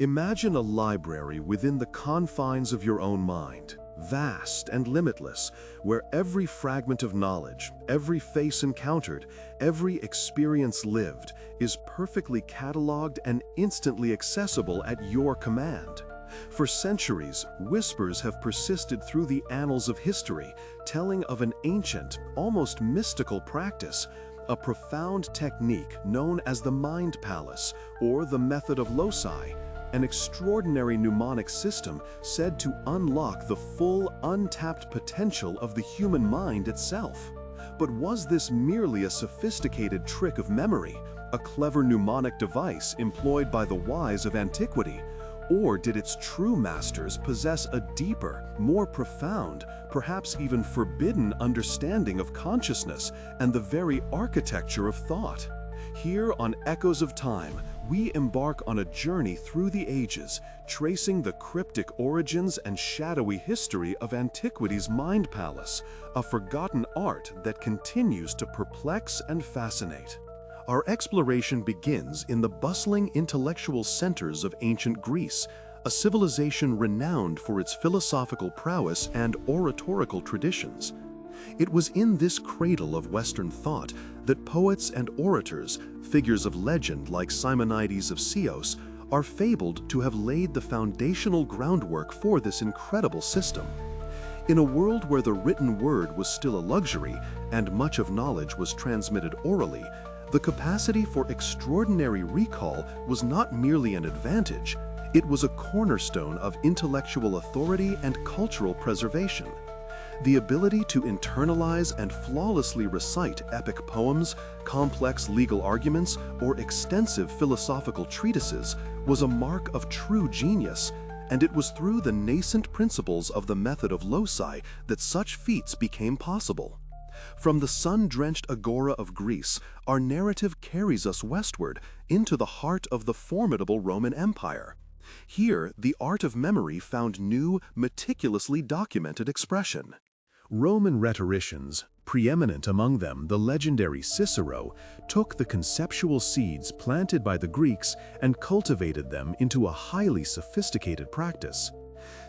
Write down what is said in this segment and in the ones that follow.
Imagine a library within the confines of your own mind, vast and limitless, where every fragment of knowledge, every face encountered, every experience lived is perfectly cataloged and instantly accessible at your command. For centuries, whispers have persisted through the annals of history, telling of an ancient, almost mystical practice, a profound technique known as the Mind Palace or the Method of Loci, an extraordinary mnemonic system said to unlock the full, untapped potential of the human mind itself. But was this merely a sophisticated trick of memory, a clever mnemonic device employed by the wise of antiquity? Or did its true masters possess a deeper, more profound, perhaps even forbidden understanding of consciousness and the very architecture of thought? Here on Echoes of Time, we embark on a journey through the ages, tracing the cryptic origins and shadowy history of antiquity's Mind Palace, a forgotten art that continues to perplex and fascinate. Our exploration begins in the bustling intellectual centers of ancient Greece, a civilization renowned for its philosophical prowess and oratorical traditions. It was in this cradle of Western thought that poets and orators, figures of legend like Simonides of Ceos, are fabled to have laid the foundational groundwork for this incredible system. In a world where the written word was still a luxury and much of knowledge was transmitted orally, the capacity for extraordinary recall was not merely an advantage, it was a cornerstone of intellectual authority and cultural preservation. The ability to internalize and flawlessly recite epic poems, complex legal arguments, or extensive philosophical treatises was a mark of true genius, and it was through the nascent principles of the Method of Loci that such feats became possible. From the sun-drenched agora of Greece, our narrative carries us westward into the heart of the formidable Roman Empire. Here, the art of memory found new, meticulously documented expression. Roman rhetoricians, preeminent among them the legendary Cicero, took the conceptual seeds planted by the Greeks and cultivated them into a highly sophisticated practice.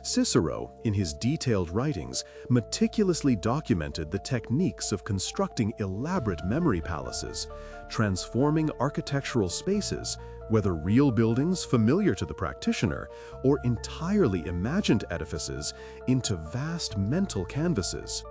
Cicero, in his detailed writings, meticulously documented the techniques of constructing elaborate memory palaces, transforming architectural spaces, whether real buildings familiar to the practitioner or entirely imagined edifices, into vast mental canvases.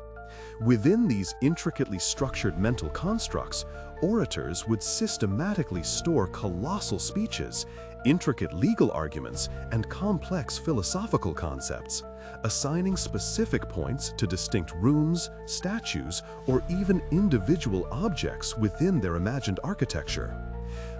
Within these intricately structured mental constructs, orators would systematically store colossal speeches, intricate legal arguments, and complex philosophical concepts, assigning specific points to distinct rooms, statues, or even individual objects within their imagined architecture.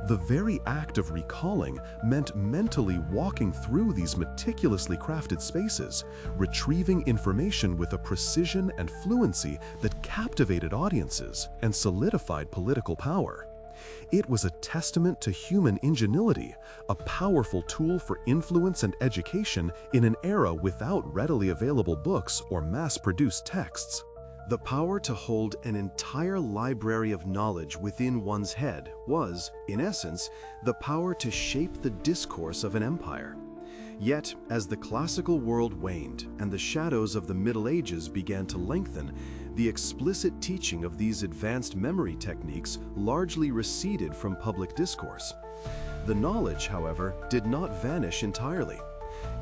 The very act of recalling meant mentally walking through these meticulously crafted spaces, retrieving information with a precision and fluency that captivated audiences and solidified political power. It was a testament to human ingenuity, a powerful tool for influence and education in an era without readily available books or mass-produced texts. The power to hold an entire library of knowledge within one's head was, in essence, the power to shape the discourse of an empire. Yet, as the classical world waned and the shadows of the Middle Ages began to lengthen, the explicit teaching of these advanced memory techniques largely receded from public discourse. The knowledge, however, did not vanish entirely.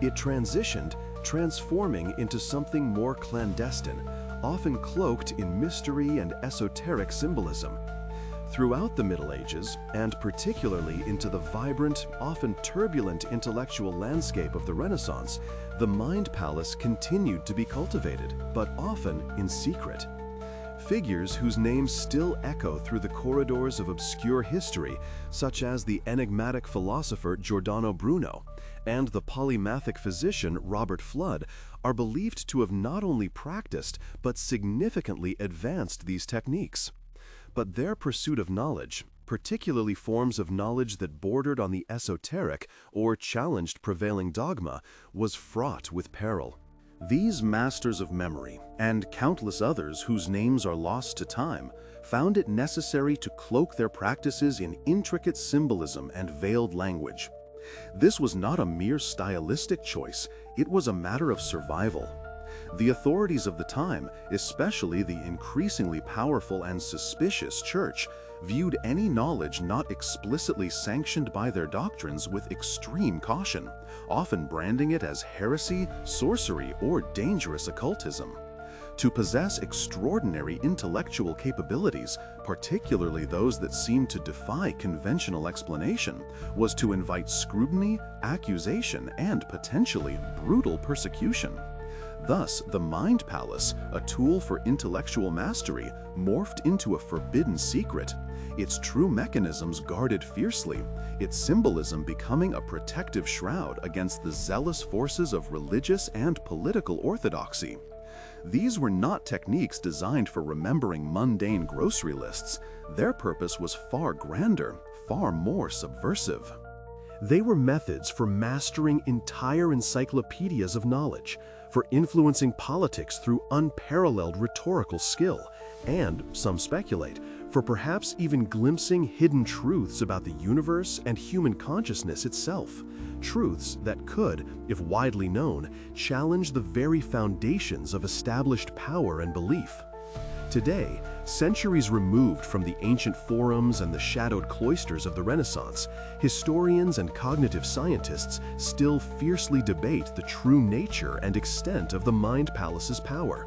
It transitioned, transforming into something more clandestine, often cloaked in mystery and esoteric symbolism. Throughout the Middle Ages, and particularly into the vibrant, often turbulent intellectual landscape of the Renaissance, the Mind Palace continued to be cultivated, but often in secret. Figures whose names still echo through the corridors of obscure history, such as the enigmatic philosopher Giordano Bruno and the polymathic physician Robert Fludd, are believed to have not only practiced but significantly advanced these techniques. But their pursuit of knowledge, particularly forms of knowledge that bordered on the esoteric or challenged prevailing dogma, was fraught with peril. These masters of memory, and countless others whose names are lost to time, found it necessary to cloak their practices in intricate symbolism and veiled language. This was not a mere stylistic choice, it was a matter of survival. The authorities of the time, especially the increasingly powerful and suspicious church, viewed any knowledge not explicitly sanctioned by their doctrines with extreme caution, often branding it as heresy, sorcery, or dangerous occultism. To possess extraordinary intellectual capabilities, particularly those that seemed to defy conventional explanation, was to invite scrutiny, accusation, and potentially brutal persecution. Thus, the Mind Palace, a tool for intellectual mastery, morphed into a forbidden secret, its true mechanisms guarded fiercely, its symbolism becoming a protective shroud against the zealous forces of religious and political orthodoxy. These were not techniques designed for remembering mundane grocery lists. Their purpose was far grander, far more subversive. They were methods for mastering entire encyclopedias of knowledge, for influencing politics through unparalleled rhetorical skill, and, some speculate, for perhaps even glimpsing hidden truths about the universe and human consciousness itself. Truths that could, if widely known, challenge the very foundations of established power and belief. Today, centuries removed from the ancient forums and the shadowed cloisters of the Renaissance, historians and cognitive scientists still fiercely debate the true nature and extent of the Mind Palace's power.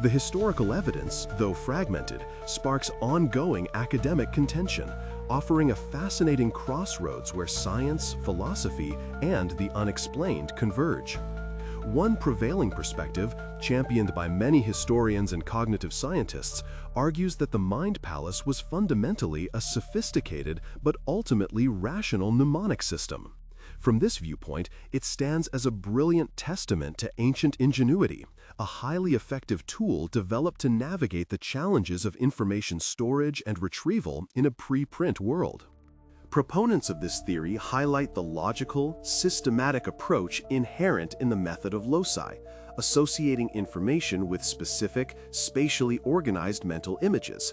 The historical evidence, though fragmented, sparks ongoing academic contention, offering a fascinating crossroads where science, philosophy, and the unexplained converge. One prevailing perspective, championed by many historians and cognitive scientists, argues that the Mind Palace was fundamentally a sophisticated but ultimately rational mnemonic system. From this viewpoint, it stands as a brilliant testament to ancient ingenuity, a highly effective tool developed to navigate the challenges of information storage and retrieval in a pre-print world. Proponents of this theory highlight the logical, systematic approach inherent in the method of loci, associating information with specific, spatially organized mental images.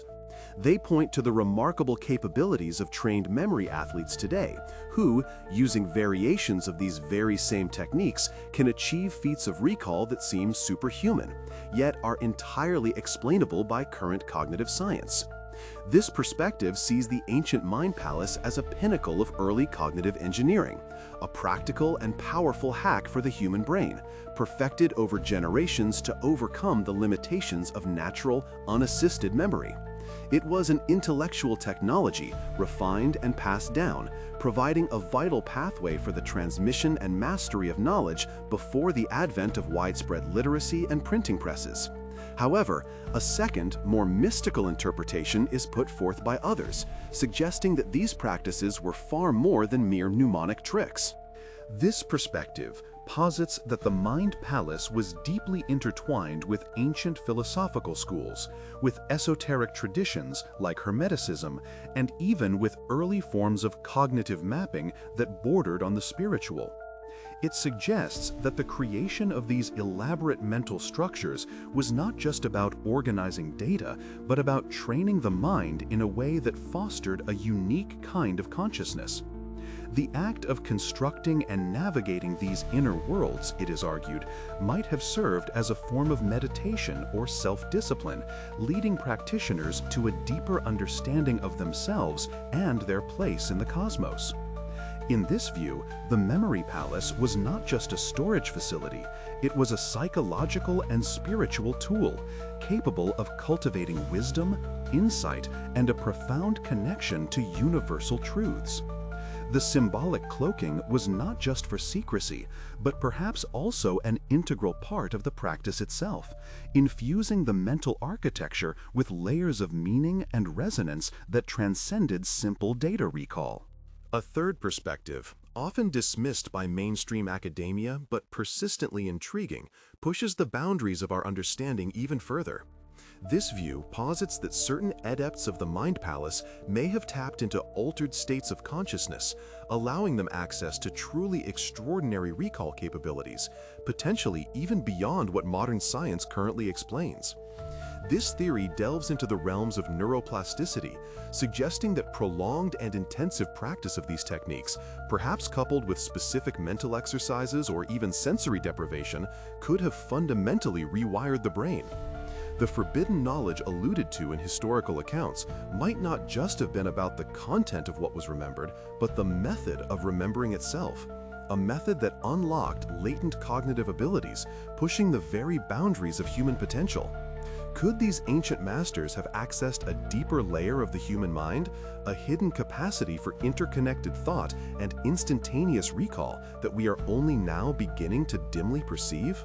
They point to the remarkable capabilities of trained memory athletes today, who, using variations of these very same techniques, can achieve feats of recall that seem superhuman, yet are entirely explainable by current cognitive science. This perspective sees the ancient Mind Palace as a pinnacle of early cognitive engineering, a practical and powerful hack for the human brain, perfected over generations to overcome the limitations of natural, unassisted memory. It was an intellectual technology, refined and passed down, providing a vital pathway for the transmission and mastery of knowledge before the advent of widespread literacy and printing presses. However, a second, more mystical interpretation is put forth by others, suggesting that these practices were far more than mere mnemonic tricks. This perspective posits that the Mind Palace was deeply intertwined with ancient philosophical schools, with esoteric traditions like Hermeticism, and even with early forms of cognitive mapping that bordered on the spiritual. It suggests that the creation of these elaborate mental structures was not just about organizing data, but about training the mind in a way that fostered a unique kind of consciousness. The act of constructing and navigating these inner worlds, it is argued, might have served as a form of meditation or self-discipline, leading practitioners to a deeper understanding of themselves and their place in the cosmos. In this view, the Memory Palace was not just a storage facility, it was a psychological and spiritual tool, capable of cultivating wisdom, insight, and a profound connection to universal truths. The symbolic cloaking was not just for secrecy, but perhaps also an integral part of the practice itself, infusing the mental architecture with layers of meaning and resonance that transcended simple data recall. A third perspective, often dismissed by mainstream academia but persistently intriguing, pushes the boundaries of our understanding even further. This view posits that certain adepts of the mind palace may have tapped into altered states of consciousness, allowing them access to truly extraordinary recall capabilities, potentially even beyond what modern science currently explains. This theory delves into the realms of neuroplasticity, suggesting that prolonged and intensive practice of these techniques, perhaps coupled with specific mental exercises or even sensory deprivation, could have fundamentally rewired the brain. The forbidden knowledge alluded to in historical accounts might not just have been about the content of what was remembered, but the method of remembering itself. A method that unlocked latent cognitive abilities, pushing the very boundaries of human potential. Could these ancient masters have accessed a deeper layer of the human mind, a hidden capacity for interconnected thought and instantaneous recall that we are only now beginning to dimly perceive?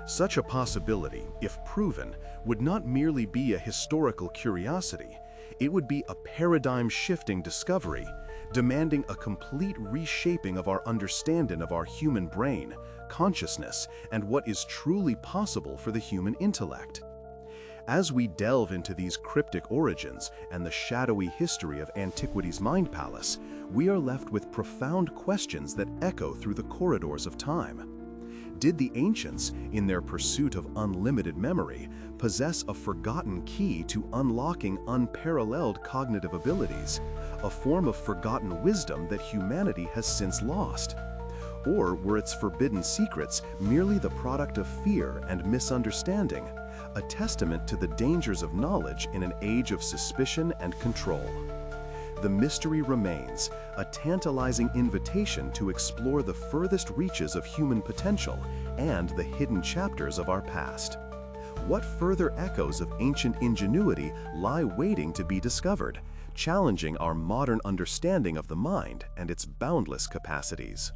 Such a possibility, if proven, would not merely be a historical curiosity. It would be a paradigm-shifting discovery, demanding a complete reshaping of our understanding of our human brain, consciousness, and what is truly possible for the human intellect. As we delve into these cryptic origins and the shadowy history of Antiquity's mind palace, we are left with profound questions that echo through the corridors of time. Did the ancients, in their pursuit of unlimited memory, possess a forgotten key to unlocking unparalleled cognitive abilities, a form of forgotten wisdom that humanity has since lost? Or were its forbidden secrets merely the product of fear and misunderstanding, a testament to the dangers of knowledge in an age of suspicion and control? The mystery remains, a tantalizing invitation to explore the furthest reaches of human potential and the hidden chapters of our past. What further echoes of ancient ingenuity lie waiting to be discovered, challenging our modern understanding of the mind and its boundless capacities?